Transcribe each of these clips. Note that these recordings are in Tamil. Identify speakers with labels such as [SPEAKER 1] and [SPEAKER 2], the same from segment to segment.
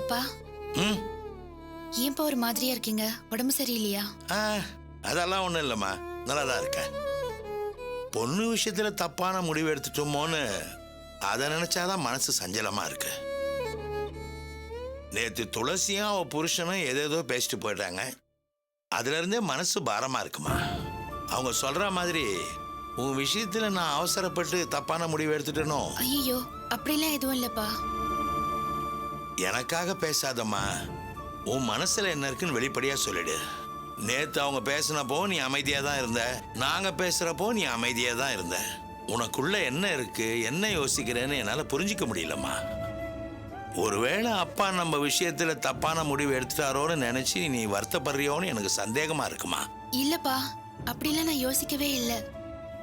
[SPEAKER 1] அப்பா
[SPEAKER 2] ம்
[SPEAKER 1] ஏன்பா ஒரு மாதிரியா இருக்கீங்க? உடம்பு சரியில்லையா?
[SPEAKER 2] அதெல்லாம் ஒன்றும் இல்லைம்மா, நல்லா தான் இருக்கேன். பொண்ணு விஷயத்துல தப்பான முடிவு எடுத்துட்டோமோன்னு அதை நினைச்சாதான் மனசு சஞ்சலமா இருக்கு. நேற்று துளசியும் அவ புருஷனும் ஏதேதோ பேசிட்டு போயிட்டாங்க. அதுல இருந்தே மனசு பாரமா இருக்குமா. அவங்க சொல்ற மாதிரி உன் விஷயத்துல நான் அவசரப்பட்டு தப்பான முடிவு எடுத்துட்டேனோ?
[SPEAKER 1] ஐயோ, அப்படிலாம் எதுவும் இல்லப்பா.
[SPEAKER 2] எனக்காக பேசாதம்மா, உன் மனசுல என்ன இருக்குன்னு வெளிப்படையா சொல்லிடு. நேத்து அவங்க பேசினப்போ நீ அமைதியா தான் இருந்த, நாங்க பேசுறப்போ நீ அமைதியா தான் இருந்த. உனக்குள்ள என்ன இருக்கு, என்ன யோசிக்கிறேன்னு என்னால புரிஞ்சிக்க முடியலம்மா. ஒருவேளை அப்பா நம்ம விஷயத்துல தப்பான முடிவு எடுத்துட்டாரோன்னு நினைச்சு நீ வருத்தப்படுறியோன்னு எனக்கு சந்தேகமா இருக்குமா.
[SPEAKER 1] இல்லப்பா, அப்படிலாம் நான் யோசிக்கவே இல்லை.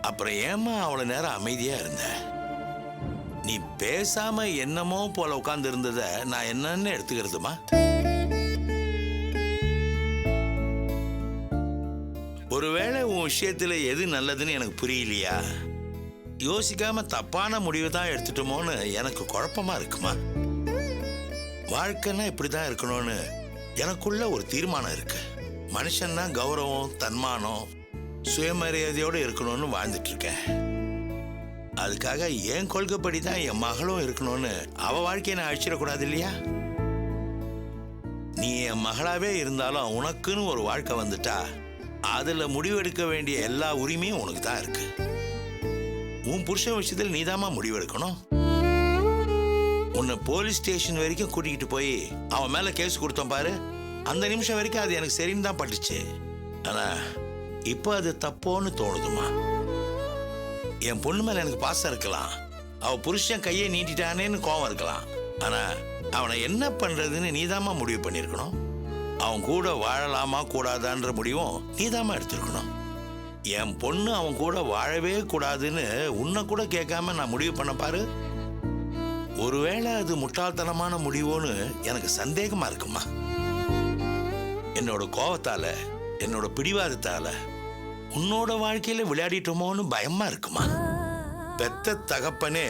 [SPEAKER 2] அப்புறம் ஏம்மா அவ்வளவு நேரம் அமைதியா இருந்த? நீ பேசாம என்னமோ போல உட்கார்ந்து இருந்தத நான் என்னன்னு எடுத்துக்கிறதுமா? ஒருவேளை உன் விஷயத்துல எது நல்லதுன்னு எனக்கு புரியலையா, யோசிக்காம தப்பான முடிவு தான் எடுத்துட்டோமோன்னு எனக்கு குழப்பமா இருக்குமா. வாழ்க்கைன்னா இப்படிதான் இருக்கணும்னு எனக்குள்ள ஒரு தீர்மானம் இருக்கு. மனுஷன்னா கௌரவம், தன்மானம், சுயமரியாதையோடு இருக்கணும்னு வாழ்ந்துட்டு இருக்கேன். அதுக்காக என் கொள்கைப்படி தான் என் மகளும் இருக்கணும்னு அவ வாழ்க்கையை நான் அழிச்சிடக்கூடாது இல்லையா. நீ என் மகளாவே இருந்தாலும் உனக்குன்னு ஒரு வாழ்க்கை வந்துட்டா அதுல முடிவெடுக்க வேண்டிய எல்லா உரிமையும் உனக்கு தான் இருக்கு. உன் புருஷன் விஷயத்தில் நீதாம்மா முடிவெடுக்கணும். உன்னை போலீஸ் ஸ்டேஷன் வரைக்கும் கூட்டிகிட்டு போய் அவன் மேல கேஸ் கொடுத்தோம் பாரு, அந்த நிமிஷம் வரைக்கும் அது எனக்கு சரின்னு தான் பட்டுச்சு. ஆனா இப்போ அது தப்போன்னு தோணுதுமா. என் பொண்ணு மேல எனக்கு பாசம் இருக்கலாம், அவ புருஷன் கையை நீட்டிட்டானேன்னு கோவம் இருக்கலாம். ஆனா அவனை என்ன பண்றதுன்னு நீதாம்மா முடிவு பண்ணிருக்கணும். அவன் கூட வாழலாமா கூடாதான்ற முடிவும் நீதாம்மா எடுத்திருக்கணும். என் பொண்ணு அவன் கூட வாழவே கூடாதுன்னு உன்னை கூட கேட்காம நான் முடிவு பண்ண பாரு. ஒருவேளை அது முட்டாள்தனமான முடிவோன்னு எனக்கு சந்தேகமா இருக்குமா. என்னோட கோவத்தால, என்னோட பிடிவாதத்தால உன்னோட வாழ்க்கையில விளையாடிட்டோமோன்னு பயமா இருக்குமா. பெத்த தகப்பனே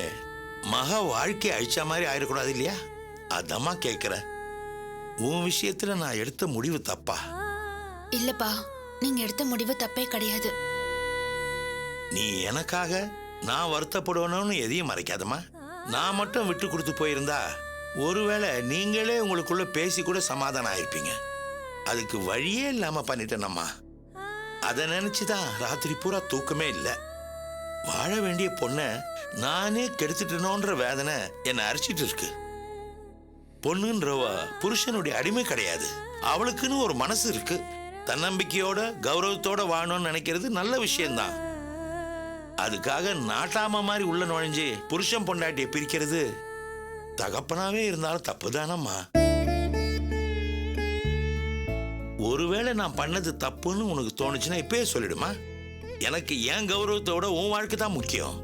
[SPEAKER 2] மக வாழ்க்கையை அழிச்ச மாதிரி ஆயிடக்கூடாது இல்லையா. அதம்மா கேட்கிற, உன் விஷயத்துல நான் எடுத்த முடிவு தப்பா?
[SPEAKER 1] இல்லப்பா, நீங்க எடுத்த முடிவு தப்பே கிடையாது.
[SPEAKER 2] நீ எனக்காக நான் வருத்தப்படுவேன்னு எதையும் மறைக்காதம்மா. நான் மட்டும் விட்டு கொடுத்து போயிருந்தா ஒருவேளை நீங்களே உங்களுக்குள்ள பேசி கூட சமாதானம் ஆயிருப்பீங்க. அதுக்கு வழியே இல்லாம பண்ணிட்டேனம்மா. அதை நினைச்சுதான் ராத்திரி பூரா தூக்கமே இல்லை. வாழ வேண்டிய பொண்ணை நானே கெடுத்துட்டேனோன்ற வேதனை என்னை அரிச்சிட்டு இருக்கு. பொண்ணுன்றவ புருஷனுடைய அடிமை கிடையாது. அவளுக்குன்னு ஒரு மனசு இருக்கு. தன்னம்பிக்கையோட கௌரவத்தோட வாழணும்னு நினைக்கிறது நல்ல விஷயம்தான். அதுக்காக நாட்டாம மாதிரி உள்ள நுழைஞ்சு புருஷன் பொண்டாட்டியை பிரிக்கிறது தகப்பனாவே இருந்தாலும் தப்புதானம்மா. ஒருவேளை நான் பண்ணது தப்புன்னு உனக்கு தோணுச்சுன்னா இப்பவே சொல்லிடுமா. எனக்கு என் கௌரவத்தோட உன் வாழ்க்கை தான் முக்கியம்.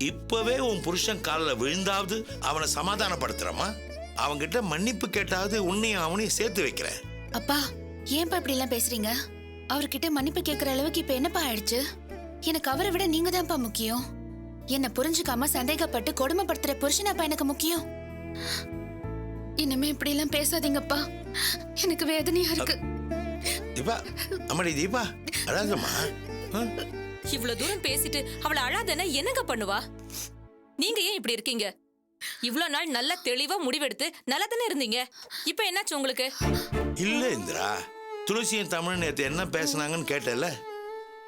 [SPEAKER 2] இப்பவே உன் புருஷன் காலில் விழுந்தாவது அவனை சமாதானப்படுத்துறமா, அவன்கிட்ட மன்னிப்பு கேட்டாவது உன்னையும் அவனையும் சேர்த்து வைக்கிறேன்.
[SPEAKER 1] அப்பா, ஏன்பா இப்படி எல்லாம் பேசுறீங்க? அவர்கிட்ட மன்னிப்பு கேட்கற அளவுக்கு இப்ப என்னப்பா ஆயிடுச்சு? எனக்கு அவரை விட நீங்க தான்ப்பா முக்கியம். என்ன புரிஞ்சுக்காம சந்தேகப்பட்டு கொடுமைப்படுத்துற புருஷனாப்பா எனக்கு முக்கியம். இனிமே இப்படி எல்லாம் பேசாதீங்கப்பா, எனக்கு வேதனையா இருக்கு.
[SPEAKER 2] தீபா, அம்மாடி தீபா, அழாதம்மா.
[SPEAKER 3] இவ்வளவு தூரம் பேசிட்டு அவளை அழாதன என்னங்க பண்ணுவா? நீங்க ஏன் இப்படி இருக்கீங்க? இவ்வளவு நாள் நல்ல தெளிவா முடிவெடுத்து நல்லா தானே இருந்தீங்க. இப்ப என்னாச்சு உங்களுக்கு?
[SPEAKER 2] இல்ல இந்திரா, துளசியும் தமிழ் நேத்து என்ன பேசினாங்கன்னு கேட்டல.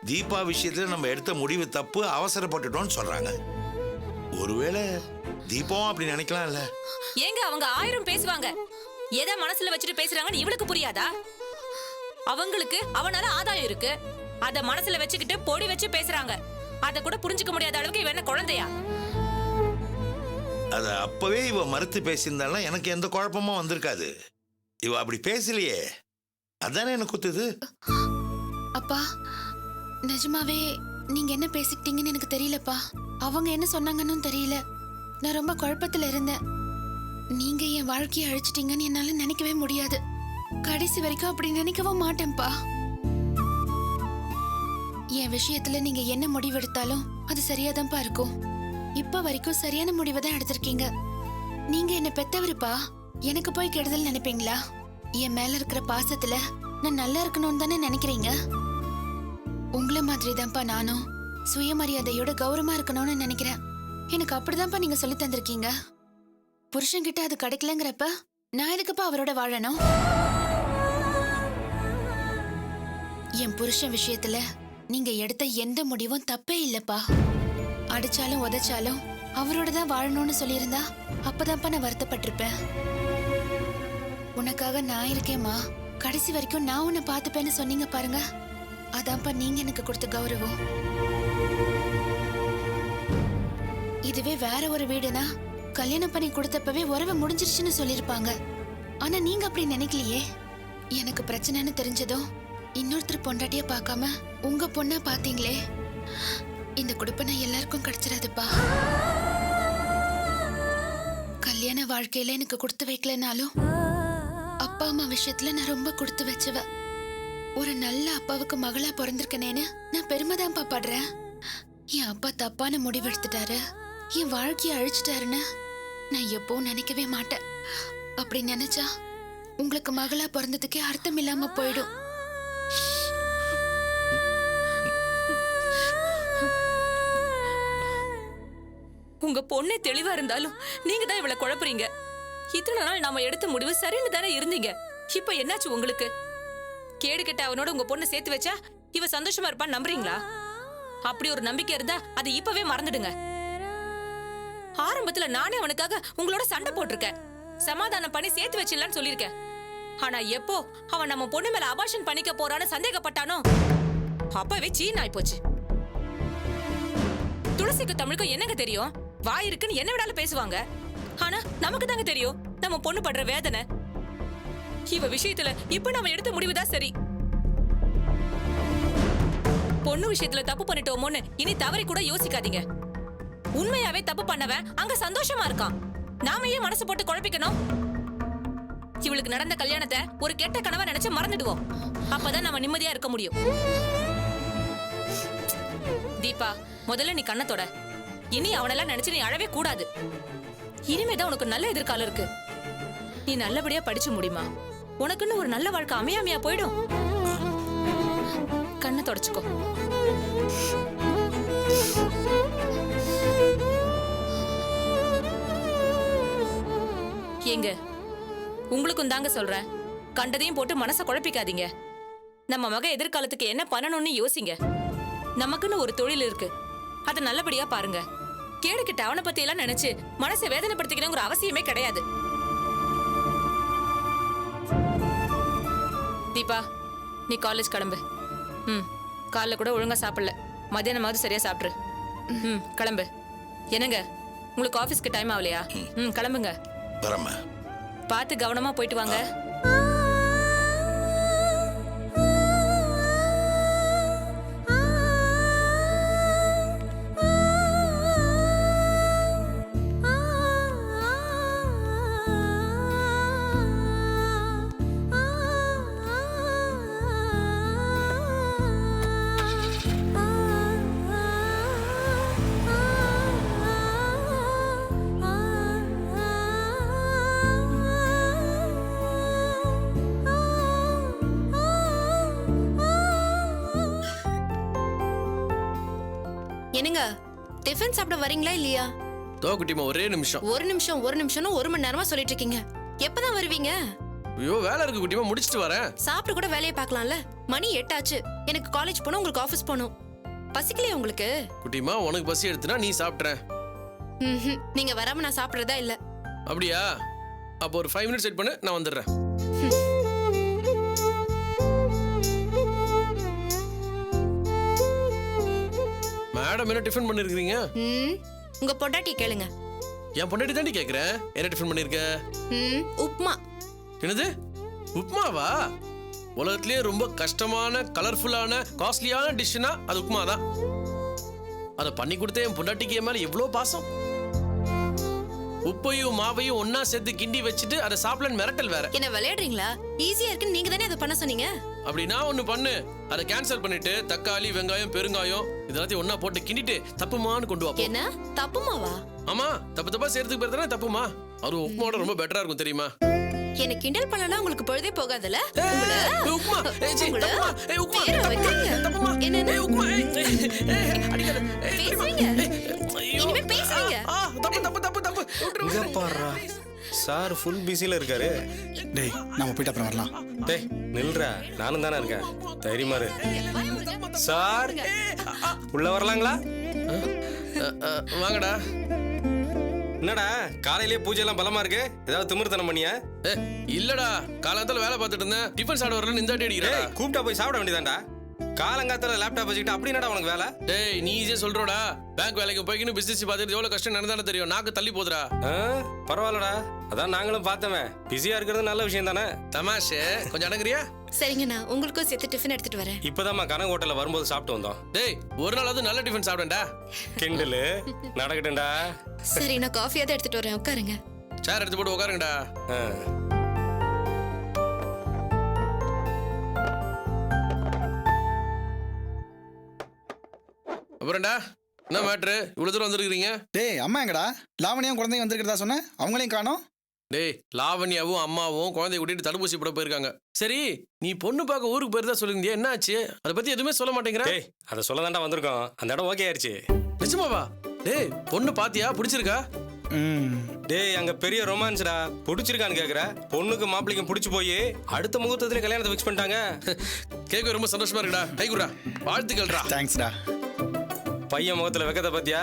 [SPEAKER 2] தீபா விஷயத்துல நம்ம எடுத்த முடிவு தப்பு, அவசரப்பட்டுட்டோம்னு சொல்றாங்க. ஒருவேளை தீபாவும் அப்படி நினைக்கலாம்ல.
[SPEAKER 3] ஏங்க அவங்க 1000 பேசுவாங்க, எதை மனசுல வச்சுட்டு பேசுறாங்கன்னு இவளுக்கு புரியாதா? அவங்களுக்கு அவனால ஆதாயம் இருக்கு, அத மனசுல வச்சுக்கிட்டு பொடி வச்சு பேசுறாங்க. அத கூட புரிஞ்சுக்க முடியாத அளவுக்கு இவ என்ன குழந்தையா?
[SPEAKER 2] அத அப்பவே இவ மறுத்து பேசியிருந்தாலும் எனக்கு எந்த குழப்பமும் வந்திருக்காது. இவ அப்படி பேசலையே, அதானே எனக்கு குத்துது.
[SPEAKER 1] அப்பா, நிஜமாவே நீங்க என்ன பேசிக்கிட்டீங்கன்னு எனக்கு தெரியலப்பா. அவங்க என்ன சொன்னாங்கன்னு தெரியல. நான் ரொம்ப குழப்பத்துல இருந்தேன். நீங்க என் வாழ்க்கையை அழிச்சிட்டீங்கன்னு என்னால நினைக்கவே முடியாது. கடைசி வரைக்கும் அப்படி நினைக்கவும் மாட்டேன்ப்பா. என் விஷயத்துல நீங்க என்ன முடிவெடுத்தாலும் அது சரியாதான்ப்பா இருக்கும். இப்ப வரைக்கும் சரியான முடிவை தான் எடுத்திருக்கீங்க. நீங்க என்ன பெத்தவருப்பா. எனக்கு போய் கெடுதல் நினைப்பீங்களா? என் மேல இருக்கிற பாசத்துல நான் நல்லா இருக்கணும்னு தானே நினைக்கிறீங்க. உங்களை மாதிரி தான்ப்பா நானும் சுயமரியாதையோட கௌரவமா இருக்கணும்னு நினைக்கிறேன். எனக்கு அப்படிதான்ப்பா நீங்க சொல்லி தந்திருக்கீங்க. புருஷன்கிட்ட அது கிடைக்கலங்கிறப்ப நான் எதுக்குப்பா அவரோட வாழணும்? என் புருஷன் விஷயத்துல நீங்க எடுத்த எந்த முடிவும் தப்பே இல்லப்பா. அடிச்சாலும் உதைச்சாலும் அவரோட தான் வாழணும்னு சொல்லியிருந்தா அப்பதான்ப்பா நான் வருத்தப்பட்டிருப்பேன். உனக்காக நான் இருக்கேம்மா, கடைசி வரைக்கும் நான் உன்னை பார்த்துப்பேன்னு சொன்னீங்க பாருங்க, அதான்ப்பா நீங்க எனக்கு கொடுத்த கௌரவம். இதுவே வேற ஒரு வீடுனா கல்யாணம் பண்ணி கொடுத்தப்பவே உறவு முடிஞ்சிருச்சுன்னு சொல்லிருப்பாங்க. ஆனா நீங்க அப்படி நினைக்கலையே. எனக்கு பிரச்சனைன்னு தெரிஞ்சதும் இன்னொருத்தர் பொண்டாட்டிய பார்க்காம உங்க பொண்ணா பாத்தீங்களே. இந்த குடுப்பனை எல்லாருக்கும் கிடைச்சிடாதுப்பா. கல்யாண வாழ்க்கையில எனக்கு கொடுத்து வைக்கலனாலும் அப்பா அம்மா விஷயத்துல நான் ரொம்ப கொடுத்து வச்சவ. ஒரு நல்ல அப்பாவுக்கு மகளா பிறந்திருக்கனேன்னு நான் பெருமைதான்ப்பா படுறேன். என் அப்பா தப்பான முடிவெடுத்துட்டாரு, என் வாழ்க்கைய அழிச்சிட்டாருன்னு நான் எப்பவும் நினைக்கவே மாட்டேன். அப்படி நினைச்சா உங்களுக்கு மகளா பிறந்ததுக்கே அர்த்தம் இல்லாம போயிடும்.
[SPEAKER 3] உங்க பொண்ணே தெளிவா இருந்தாலும் நீங்க தான் இவளை குழப்புறீங்க. இத்தனை நாள் நாம எடுத்த முடிவு சரின்னு தானே இருந்தீங்க. இப்ப என்னாச்சு உங்களுக்கு? கேடு கெட்ட அவனோட உங்க பொண்ணை சேர்த்து வச்சா இவ சந்தோஷமா இருப்பான்னு நம்புறீங்களா? அப்படி ஒரு நம்பிக்கை இருந்தா அதை இப்பவே மறந்துடுங்க. ஆரம்பத்துல நானே அவனுக்காக உங்களோட சண்டை போட்டிருக்கேன், சமாதானம் பண்ணி சேர்த்து வச்சிடலான்னு சொல்லியிருக்கேன். ஆனா எப்போ அவன் நம்ம பொண்ணு மேல அபார்ஷன் பண்ணிக்க போறான்னு சந்தேகப்பட்டானோ அப்பவே சீன் ஆயி போச்சு. துளசிக்கு தமிழுக்கும் என்னங்க தெரியும்? வாய் இருக்குன்னு என்ன விடாலும் பேசுவாங்க. ஆனா நமக்கு தாங்க தெரியும் நம்ம பொண்ணு படுற வேதனை. இவ விஷயத்துல இப்ப நம்ம எடுத்த முடிவுதான் சரி. பொண்ணு விஷயத்துல தப்பு பண்ணிட்டோமோன்னு இனி தவறி கூட யோசிக்காதீங்க. உண்மையாவே தப்பு பண்ணவன் அங்க சந்தோஷமா இருக்கான். நாம ஏன் மனசு போட்டு குழப்பிக்கணும்? இவளுக்கு நடந்த கல்யாணத்தை ஒரு கெட்ட கனவா நினைச்சு மறந்துடுவோம். அப்பதான் நம்ம நிம்மதியா இருக்க முடியும். தீபா, முதல்ல நீ கண்ணத்தோட. இனி அவனெல்லாம் நினைச்சு நீ அழவே கூடாது. இனிமேதான் உனக்கு நல்ல எதிர்காலம் இருக்கு. நீ நல்லபடியா படிச்சு முடியுமா? உனக்குன்னு ஒரு நல்ல வாழ்க்கை அமையாமையா போயிடும். கண்ணை தொடச்சுக்கோ. ஏங்க, உங்களுக்கும் தாங்க சொல்றேன், கண்டதையும் போட்டு மனசை குழப்பிக்காதீங்க. நம்ம மக எதிர்காலத்துக்கு என்ன பண்ணணும்னு யோசிங்க. நமக்குன்னு ஒரு தொழில் இருக்கு, அதை நல்லபடியா பாருங்க. கேடுகிட்ட அவனை பத்தி எல்லாம் நினைச்சு மனசை வேதனைப்படுத்திக்கணுங்கிற அவசியமே கிடையாது. தீபா, நீ காலேஜ் கிளம்பு. காலைல கூட ஒழுங்கா சாப்பிடல, மத்தியானமாவது சரியா சாப்பிட்ரு. கிளம்பு. என்னங்க, உங்களுக்கு ஆபீஸ்க்கு டைம் ஆகலையா? கிளம்புங்க. பார்த்து கவனமா போயிட்டு வாங்க.
[SPEAKER 4] என்னங்க, டிஃபன் சாப்பிட வரீங்களா இல்லையா?
[SPEAKER 5] தோக்குட்டிமா, ஒரே நிமிஷம்.
[SPEAKER 4] ஒரு நிமிஷம்னு 1 மணி நேரமா சொல்லிட்டு இருக்கீங்க. எப்பதான் வருவீங்க?
[SPEAKER 5] ஐயோ, வேலை இருக்கு குட்டிமா, முடிச்சிட்டு வரேன்.
[SPEAKER 4] சாப்பிட்டு கூட வேலையை பார்க்கலாம்ல. மணி 8 ஆச்சு. எனக்கு காலேஜ் போகணும், உங்களுக்கு ஆபீஸ் போகணும். பசிக்கலையா உங்களுக்கு?
[SPEAKER 5] குட்டிமா, உனக்கு பசி எடுத்துனா நீ சாப்பிட்ற.
[SPEAKER 4] நீங்க வராம நான் சாப்பிடுறதா இல்ல.
[SPEAKER 5] அப்படியா? அப்போ ஒரு 5 மினிட்ஸ் வெயிட் பண்ணு, நான் வந்துடுறேன். மேடம், என்ன டிஃபன் பண்ணிருக்கீங்க?
[SPEAKER 4] உங்க பொண்டாட்டி கேளுங்க.
[SPEAKER 5] என் பொண்டாட்டி தாண்டி கேக்குறேன். என்ன டிஃபன் பண்ணிருக்க?
[SPEAKER 4] உப்மா.
[SPEAKER 5] என்னது, உப்மாவா? உலகத்திலேயே ரொம்ப கஷ்டமான, கலர்ஃபுல்லான, காஸ்ட்லியான டிஷ்னா அது உப்மா தான். அதை பண்ணி கொடுத்தே என் பொண்டாட்டிக்கு என் மேல எவ்வளவு பாசம். உப்பையும் மாவையும் ஒன்னா சேர்த்து கிண்டி வச்சுட்டு அதை சாப்பிடலன்னு மிரட்டல் வேற.
[SPEAKER 4] என்ன விளையாடுறீங்களா? ஈஸியா இருக்குன்னு நீங்க தானே அதை பண்ண சொன்னீங்க.
[SPEAKER 5] அப்படின்னா ஒண்ணு பண்ணு, அதை கேன்சல் பண்ணிட்டு தக்காளி வெங்காயம் பெருங்காயம் இதெல்லாத்தையும் ஒண்ணா போட்டு கிண்டிட்டு தப்புமான்னு கொண்டு வா போ.
[SPEAKER 4] என்ன தப்புமாவா?
[SPEAKER 5] ஆமா, தப்பு தப்பா சேர்த்துக்கு பேர் தானே தப்புமா. அது உப்புமாவோட ரொம்ப பெட்டரா இருக்கும் தெரியுமா?
[SPEAKER 4] என்ன கிண்டல் பண்ணனா உங்களுக்கு பொழுதே போகாதல்ல?
[SPEAKER 5] உப்புமா தப்புமா உப்புமா
[SPEAKER 4] பேரை வைக்கிறீங்க.
[SPEAKER 5] தப்புமா
[SPEAKER 4] என்னென்ன?
[SPEAKER 5] உப்புமா அடிக்காத
[SPEAKER 4] பேசுவீங்க. இனிமே பேசுவீங்க.
[SPEAKER 5] தப்பு தப்பு தப்பு தப்பு
[SPEAKER 6] இங்க பாருடா சார் ஃபுல் பிஸியில் இருக்காரு.
[SPEAKER 7] டேய் நம்ம போயிட்டு அப்புறம் வரலாம்.
[SPEAKER 6] டேய் நில்றா, நானும் தானே இருக்கேன், தைரியமா இரு. சார் உள்ள வரலாங்களா?
[SPEAKER 5] வாங்கடா.
[SPEAKER 6] என்னடா காலையிலேயே பூஜை எல்லாம் பலமா இருக்கு, ஏதாவது திமிர்த்தனம் பண்ணியா?
[SPEAKER 5] இல்லடா, காலத்துல வேலை பார்த்துட்டு இருந்தேன், டிஃபன் சாப்பிட வரல இந்த அடிக்கிறா.
[SPEAKER 6] டேய் கூப்பிட்டா போய் சாப்பிட வேண்டியதான்டா. காலங்காத்தால லேப்டாப் வச்சுக்கிட்டு அப்படி என்னடா உனக்கு வேலை?
[SPEAKER 5] டேய் நீ ஈஸியா சொல்றோடா, பேங்க் வேலைக்கு போய்க்கின்னு பிசினஸ் பார்த்துட்டு எவ்வளவு கஷ்டம் நடந்தானே தெரியும், நாக்கு தள்ளி போதுடா.
[SPEAKER 6] பரவாயில்லடா, அதான் நாங்களும் பார்த்தவன். பிஸியா இருக்கிறது நல்ல விஷயம் தானே.
[SPEAKER 5] தமாஷே, கொஞ்சம் அடங்குறியா?
[SPEAKER 4] சரிங்கண்ணா, உங்களுக்கும் சேர்த்து டிஃபன் எடுத்துட்டு வரேன்.
[SPEAKER 6] இப்பதாம்மா கனக ஹோட்டல்ல வரும்போது சாப்பிட்டு வந்தோம்.
[SPEAKER 5] டேய் ஒரு நாள் அது நல்ல டிஃபன் சாப்பிடேன்டா.
[SPEAKER 6] கிண்டலு நடக்கட்டும்டா.
[SPEAKER 4] சரி, நான் காஃபியாவது எடுத்துட்டு வரேன், உட்காருங்க.
[SPEAKER 5] சேர் எடுத்து போட்டு உட்காருங்கடா. அப்புறம்டா என்ன மேட்ரு, இவ்வளவு தூரம் வந்திருக்கீங்க?
[SPEAKER 7] டேய் அம்மா எங்கடா? லாவணியும் குழந்தையும் வந்திருக்கிறதா சொன்னேன், அவங்களையும் காணோம்.
[SPEAKER 5] டேய் லாவண்யாவும் அம்மாவும் குழந்தைய கூட்டிட்டு தடுப்பூசி போட போயிருக்காங்க. சரி நீ பொண்ணு பார்க்க ஊருக்கு போயிருந்தா சொல்லிருந்தியா, என்ன ஆச்சு? அதை பத்தி எதுவுமே சொல்ல மாட்டேங்கிற.
[SPEAKER 6] டேய் அதை சொல்ல தாண்டா வந்திருக்கோம், அந்த இடம் ஓகே ஆயிடுச்சு.
[SPEAKER 5] நிஜமாவா? டேய் பொண்ணு பாத்தியா, பிடிச்சிருக்கா?
[SPEAKER 6] டேய் அங்க பெரிய ரொமான்ஸ்டா. பிடிச்சிருக்கான்னு கேக்குற? பொண்ணுக்கு மாப்பிள்ளைக்கும் பிடிச்சு போய் அடுத்த முகூர்த்தத்துல கல்யாணத்தை ஃபிக்ஸ் பண்ணிட்டாங்க.
[SPEAKER 5] கேட்க ரொம்ப சந்தோஷமா இருக்குடா. கைகுறா, வாழ்த்துக்கள்டா.
[SPEAKER 7] தேங்க்ஸ்டா.
[SPEAKER 6] பையன் முகத்துல வெக்கத்தை பத்தியா,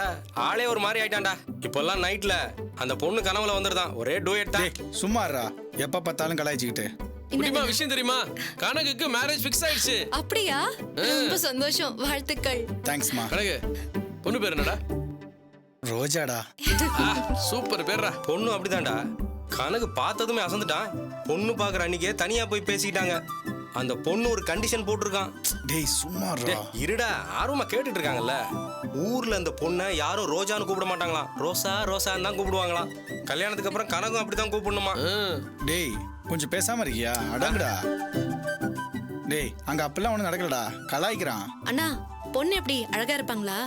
[SPEAKER 6] ஆளே ஒரு மாதிரி ஆயிட்டான்டா. இப்பெல்லாம் நைட்ல அந்த பொண்ணு கனவுல வந்துருதான், ஒரே டூயட் தான்.
[SPEAKER 7] சும்மாறா, எப்ப பார்த்தாலும் கலாய்ச்சிக்கிட்டு.
[SPEAKER 5] குட்டிமா விஷயம் தெரியுமா, கனகுக்கு மேரேஜ் ஃபிக்ஸ் ஆயிடுச்சு.
[SPEAKER 4] அப்படியா? ரொம்ப சந்தோஷம், வாழ்த்துக்கள்.
[SPEAKER 7] தேங்க்ஸ்மா.
[SPEAKER 5] கனகு பொண்ணு பேர் என்னடா?
[SPEAKER 7] ரோஜாடா.
[SPEAKER 5] சூப்பர் பேர்ரா.
[SPEAKER 6] பொண்ணு அப்படிதான்டா, கனகு பார்த்ததுமே அசந்துட்டான். பொண்ணு பாக்குற அன்னைக்கே தனியா போய் பேசிக்கிட்டாங்க. அந்த பொண்ணு ஒரு கண்டிஷன் போட்டிருக்கான்.
[SPEAKER 7] டேய் சும்மாறா.
[SPEAKER 6] இருடா, ஆர்வமா கேட்டுட்டு இருக்காங்கல்ல. ஊர்ல அந்த பொண்ணை யாரும் ரோஜான்னு கூப்பிட மாட்டாங்களாம், ரோசா ரோசான்னு தான் கூப்பிடுவாங்களாம். கல்யாணத்துக்கு அப்புறம் கனகும் அப்படிதான் கூப்பிடணுமா.
[SPEAKER 7] டேய் கொஞ்சம் பேசாம இருக்கியா? அடங்குடா. டேய் அங்க அப்பெல்லாம் ஒண்ணு நடக்கலடா, கலாய்க்கிறான்.
[SPEAKER 4] அண்ணா, பொண்ணு எப்படி அழகா இருப்பாங்களா?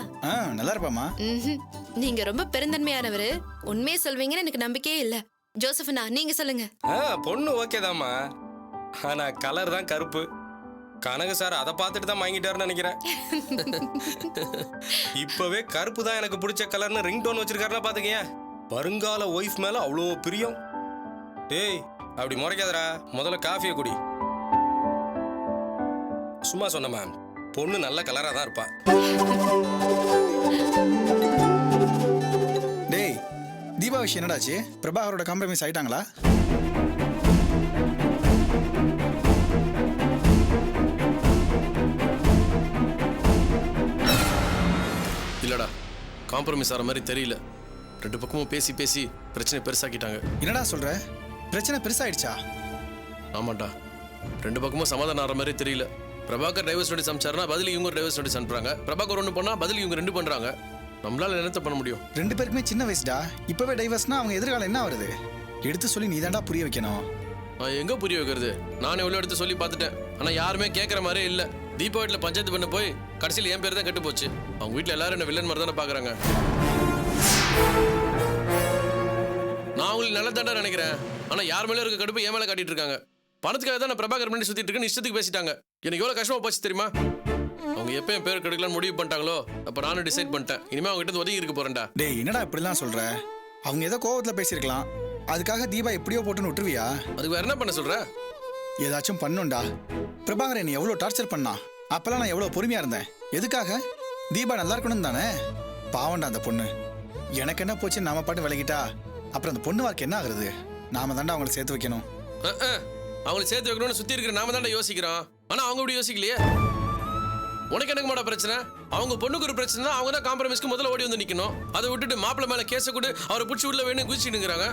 [SPEAKER 7] நல்லா இருப்பாமா.
[SPEAKER 4] நீங்க ரொம்ப பெருந்தன்மையானவரு, உண்மையை சொல்வீங்கன்னு எனக்கு நம்பிக்கையே இல்ல. ஜோசப்னா நீங்க சொல்லுங்க.
[SPEAKER 6] பொண்ணு ஓகே தாம்மா, ஆனா கலர் தான் கருப்பு. கனகு சார் அதை பார்த்துட்டு தான் வாங்கிட்டாருன்னு நினைக்கிறேன். இப்பவே கருப்பு தான் எனக்கு பிடிச்ச கலர்னு ரிங் டோன் வச்சிருக்காருன்னா பாத்துக்கீங்க. வருங்கால ஒய்ஃப் மேல அவ்வளோ பிரியம். டேய் அப்படி முறைக்காதடா, முதல்ல காஃபியை குடி. சும்மா சொன்ன மேம், பொண்ணு நல்ல கலரா தான் இருப்பா.
[SPEAKER 7] டேய் தீபா விஷயம் என்னடாச்சு? பிரபாகரோட காம்ப்ரமைஸ் ஆயிட்டாங்களா?
[SPEAKER 5] இல்லடா, காம்ப்ரமைஸ் ஆகிற மாதிரி தெரியல. ரெண்டு பக்கமும் பேசி பேசி பிரச்சனை பெருசாக்கிட்டாங்க.
[SPEAKER 7] என்னடா சொல்ற? பிரச்சனை பெருசாயிடுச்சா?
[SPEAKER 5] ஆமாண்டா, ரெண்டு பக்கமும் சமாதானம் ஆகிற மாதிரி தெரியல. பிரபாகர் டைவர்ஸ் நோட்டீஸ் அனுப்பிச்சாருன்னா பதில் இவங்க டைவர்ஸ் நோட்டீஸ் அனுப்புறாங்க. பிரபாகர் ஒன்று பண்ணா பதில் இவங்க ரெண்டு பண்றாங்க. நம்மளால என்னத்த பண்ண முடியும்?
[SPEAKER 7] ரெண்டு பேருக்குமே சின்ன வயசுடா. இப்பவே டைவர்ஸ்னா அவங்க எதிர்காலம் என்ன வருது? எடுத்து சொல்லி நீ தாண்டா புரிய வைக்கணும்.
[SPEAKER 5] நான் எங்க புரிய வைக்கிறது? நான் எவ்வளோ எடுத்து சொல்லி பார்த்துட்டேன், ஆனா யாருமே கேட்குற மாதிரியே இல்லை. தீபா வீட்டில் பஞ்சாயத்து பண்ண போய் கடைசியில் என் பேர் தான் கெட்டு போச்சு. அவங்க வீட்டில் எல்லாரும் என்ன வில்லன் மாதிரி தானே பார்க்குறாங்க. நான் உங்களுக்கு நல்லதாண்டா நினைக்கிறேன், ஆனா யார் மேலே இருக்க கடுப்பு என் மேலே காட்டிட்டு இருக்காங்க. பணத்துக்காக தான் நான் பிரபாகர் பண்ணி சுத்திட்டு இருக்கேன்னு இஷ்டத்துக்கு பேசிட்டாங்க. எனக்கு எவ்வளோ கஷ்டமா போச்சு தெரியுமா? அவங்க எப்போ என் பேர் கெடுக்கலாம்னு முடிவு பண்ணிட்டாங்களோ அப்போ நானும் டிசைட் பண்ணிட்டேன், இனிமே அவங்க கிட்ட ஒதுங்கி இருக்க போறேன்டா.
[SPEAKER 7] டேய் என்னடா இப்படிலாம் சொல்ற? அவங்க ஏதோ கோவத்துல பேசியிருக்கலாம், அதுக்காக தீபா எப்படியோ போட்டுன்னு விட்டுருவியா?
[SPEAKER 5] அதுக்கு வேற என்ன பண்ண சொல்ற?
[SPEAKER 7] ஏதாச்சும் பண்ணுண்டா. பிரபாகர் என்னை எவ்வளோ டார்ச்சர் பண்ணா, அப்பெல்லாம் நான் எவ்வளோ பொறுமையா இருந்தேன். எதுக்காக? தீபா நல்லா இருக்கணும் தானே. பாவண்டா அந்த பொண்ணு. எனக்கு என்ன போச்சு, நாம பாட்டு விலகிட்டா அப்புறம் அந்த பொண்ணு வாழ்க்கை என்ன ஆகுறது? நாம தாண்டா அவங்களை சேர்த்து வைக்கணும்.
[SPEAKER 5] அவங்களை சேர்த்து வைக்கணும்னு சுத்தி இருக்கிற நாம தாண்டா யோசிக்கிறோம், ஆனா அவங்க இப்படி யோசிக்கலையே. உனக்கு எனக்கு மாட்டா பிரச்சனை? அவங்க பொண்ணுக்கு ஒரு பிரச்சனை, அவங்க தான் காம்ப்ரமைஸ்க்கு முதல்ல ஓடி வந்து நிக்கணும். அதை விட்டுட்டு மாப்பிள்ளை மேல கேஸ கூட அவரை பிடிச்சி உள்ள வேணும் குதிச்சுட்டுங்கிறாங்க.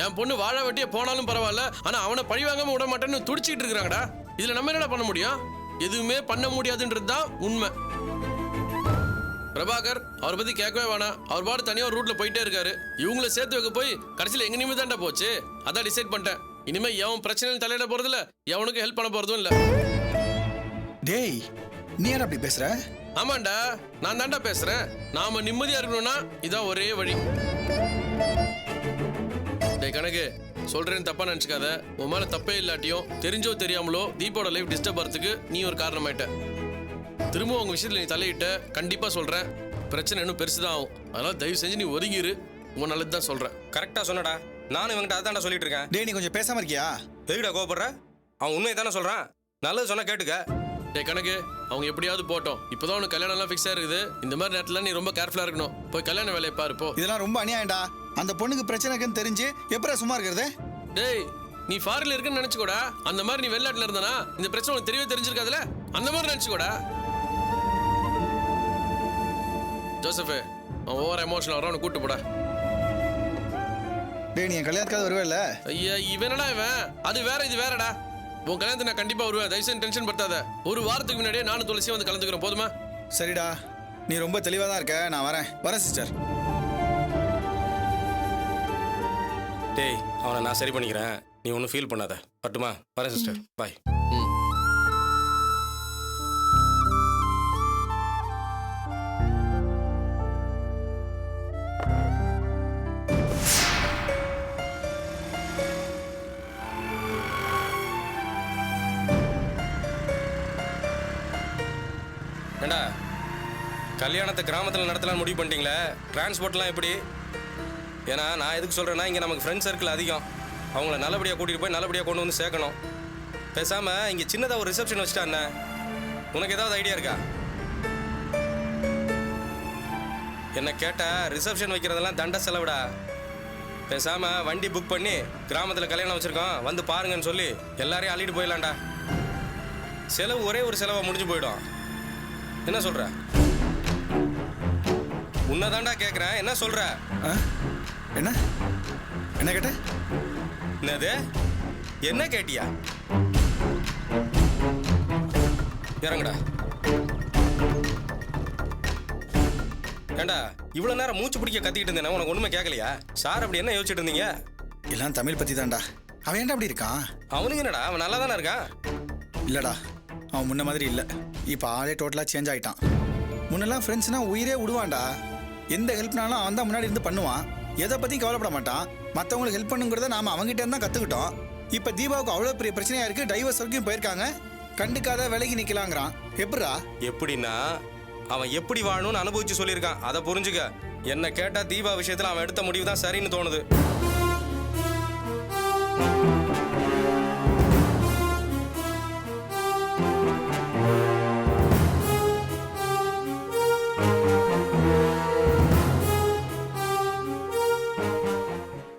[SPEAKER 5] என் பொண்ணு வாழ வெட்டியே போனாலும் பரவாயில்ல, ஆனா அவனை பழி வாங்காம விட மாட்டேன்னு துடிச்சிட்டு இருக்கிறாங்கடா. இதுல நம்ம என்னடா பண்ண முடியும்? எதுவுமே பண்ண முடியாதுன்றது தான் உண்மை. பிரபாகர் அவரை பத்தி கேட்கவே வேணாம், அவர் பாடு தனியா ஒரு ரூட்ல போயிட்டே இருக்காரு. இவங்கள சேர்த்து வைக்க போய் கடைசியில் எங்க நிமிடம் தான்டா போச்சு. அதான் டிசைட் பண்ணிட்டேன், இனிமே எவன் பிரச்சனையில் தலையிட போறது இல்ல, எவனுக்கு ஹெல்ப் பண்ண போறதும் இல்ல.
[SPEAKER 7] டேய் நீ ஏன் அப்படி பேசுற?
[SPEAKER 5] ஆமாண்டா, நான் தாண்டா பேசுறேன். நாம நிம்மதியா இருக்கணும்னா இதான் ஒரே வழி. டேய் கணக்கு, சொல்றேன்னு தப்பா நினைச்சுக்காத. உன் மேல தப்பே இல்லாட்டியும் தெரிஞ்சோ தெரியாமலோ தீபோட லைஃப் டிஸ்டர்ப் ஆகிறதுக்கு நீ ஒரு காரணமாயிட்ட. திரும்ப உங்க விஷயத்துல நீ தலையிட்ட, கண்டிப்பா சொல்றேன் பிரச்சனை இன்னும் பெருசுதான் ஆகும். அதனால தயவு செஞ்சு நீ ஒதுங்கிரு. உன் நல்லது தான் சொல்றேன்.
[SPEAKER 6] கரெக்டா சொன்னடா. நானும் இவங்கிட்ட அதான்டா சொல்லிட்டு இருக்கேன்.
[SPEAKER 7] டேய் நீ கொஞ்சம் பேசாம இருக்கியா?
[SPEAKER 6] எதுக்குடா கோவப்படுற? அவன் உண்மையை தானே சொல்றான். நல்லது சொன்னா கேட்டுக்க.
[SPEAKER 5] டேய் கணக்கு, அவங்க எப்படியாவது போட்டோம். இப்போதான் உனக்கு கல்யாணம் எல்லாம் ஃபிக்ஸ் ஆயிருக்குது. இந்த மாதிரி நேரத்துல நீ ரொம்ப கேர்ஃபுல்லா இருக்கணும். போய் கல்யாண வேலையை பாரு போ.
[SPEAKER 7] இதெல்லாம் ரொம்ப அநியாயம்டா. அந்த பொண்ணுக்கு பிரச்சனை இருக்குன்னு தெரிஞ்சு எப்படா சும்மா இருக்கிறது?
[SPEAKER 5] டேய் நீ ஃபாரின்ல இருக்குன்னு நினைச்சுக்கோடா. அந்த மாதிரி நீ வெளிநாட்டுல இருந்தானா இந்த பிரச்சனை உனக்கு தெரியவே தெரிஞ்சிருக்காதுல. அந்த மாதிரி நினைச்சுக்கோடா. ஜோசப், அவன் ஓவர் எமோஷனல் வரான், கூட்டு போடா.
[SPEAKER 7] டேய் நீ என் கல்யாணத்துக்காக வருவே இல்ல?
[SPEAKER 5] ஐயா இவனடா இவன். அது வேற இது வேறடா. உன் கல்யாணத்துக்கு நான் கண்டிப்பா வருவேன். தயவுசெய்து டென்ஷன் படுத்தாத. ஒரு வாரத்துக்கு முன்னாடியே நானும் துளசியும் வந்து கலந்துக்கிறோம், போதுமா?
[SPEAKER 7] சரிடா, நீ ரொம்ப தெளிவா தான் இருக்க. நான் வரேன் சிஸ்டர்.
[SPEAKER 6] டேய் அவனை நான் சரி பண்ணிக்கிறேன். நீ ஒன்றும் ஃபீல் பண்ணாத. பட்டுமா? வரேன் சிஸ்டர். பாய். ஏண்டா கல்யாணத்தை கிராமத்தில் நடத்தலாம் முடிவு பண்ணிட்டீங்களே, டிரான்ஸ்போர்ட்லாம் எப்படி? ஏன்னா நான் எதுக்கு சொல்கிறேன்னா, இங்கே நமக்கு ஃப்ரெண்ட் சர்க்கிள் அதிகம். அவங்கள நல்லபடியாக கூட்டிகிட்டு போய் நல்லபடியாக கொண்டு வந்து சேர்க்கணும். பேசாமல் இங்கே சின்னதாக ஒரு ரிசப்ஷன் வச்சுட்டா என்ன? உனக்கு ஏதாவது ஐடியா இருக்கா? என்ன கேட்டால் ரிசப்ஷன் வைக்கிறதெல்லாம் தண்ட செலவுடா. பேசாமல் வண்டி புக் பண்ணி கிராமத்தில் கல்யாணம் வச்சுருக்கோம் வந்து பாருங்கன்னு சொல்லி எல்லாரையும் அள்ளிட்டு போயிடலாம்டா. செலவு ஒரே ஒரு செலவாக முடிஞ்சு போயிடும். என்ன சொல்ற? உன்னதாண்டா கேட்குறேன், என்ன சொல்ற?
[SPEAKER 7] என்ன என்ன கேட்ட?
[SPEAKER 6] என்னது? என்ன கேட்டியா? இறங்குடா. ஏண்டா இவ்வளோ நேரம் மூச்சு பிடிக்க கத்திக்கிட்டு இருந்தேன், உனக்கு ஒன்றுமே கேட்கலையா? சார் அப்படி என்ன யோசிச்சுட்டு இருந்தீங்க?
[SPEAKER 7] எல்லாம் தமிழ் பத்தி தான்டா. அவன் ஏன்டா அப்படி இருக்கான்?
[SPEAKER 6] அவனுக்கு என்னடா, அவன் நல்லா தானே இருக்கான்.
[SPEAKER 7] இல்லடா, அவன் முன்ன மாதிரி இல்லை. இப்போ ஆளே டோட்டலாக சேஞ்ச் ஆகிட்டான். முன்னெல்லாம் ஃப்ரெண்ட்ஸ்னா உயிரே விடுவான்டா. எந்த ஹெல்ப்னாலும் அவன் தான் முன்னாடி இருந்து பண்ணுவான். எதை பற்றியும் கவலைப்பட மாட்டான். மற்றவங்களுக்கு ஹெல்ப் பண்ணுங்கிறத நாம் அவங்ககிட்ட இருந்தால் கற்றுக்கிட்டோம். இப்போ தீபாவுக்கு அவ்வளோ பெரிய பிரச்சனையாக இருக்குது. டைவர்ஸ் வரைக்கும் போயிருக்காங்க. கண்டுக்காத விலைக்கு நிற்கலாங்கிறான். எப்படா?
[SPEAKER 6] எப்படின்னா அவன் எப்படி வாழணும்னு அனுபவிச்சு சொல்லியிருக்கான். அதை புரிஞ்சுக்க. என்ன கேட்டால் தீபா விஷயத்தில் அவன் எடுத்த முடிவு தான் சரின்னு தோணுது.